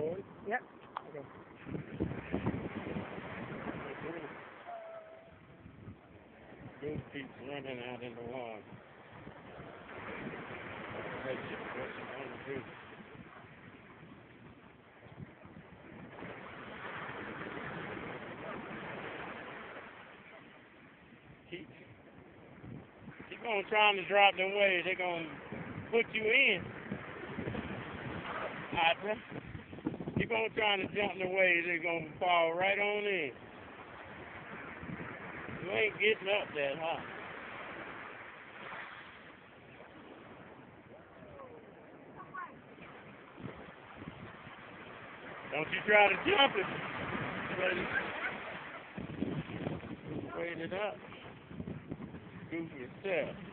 boys. Yep. Okay. Goose keeps running out in the water. That's just what you want to do. Keep on trying to drop them waves. They're going to put you in. Opera. Keep on trying to jump the waves. They're going to fall right on in. You ain't getting up that high. Don't you try to jump it. Wait it up. Goofy yourself.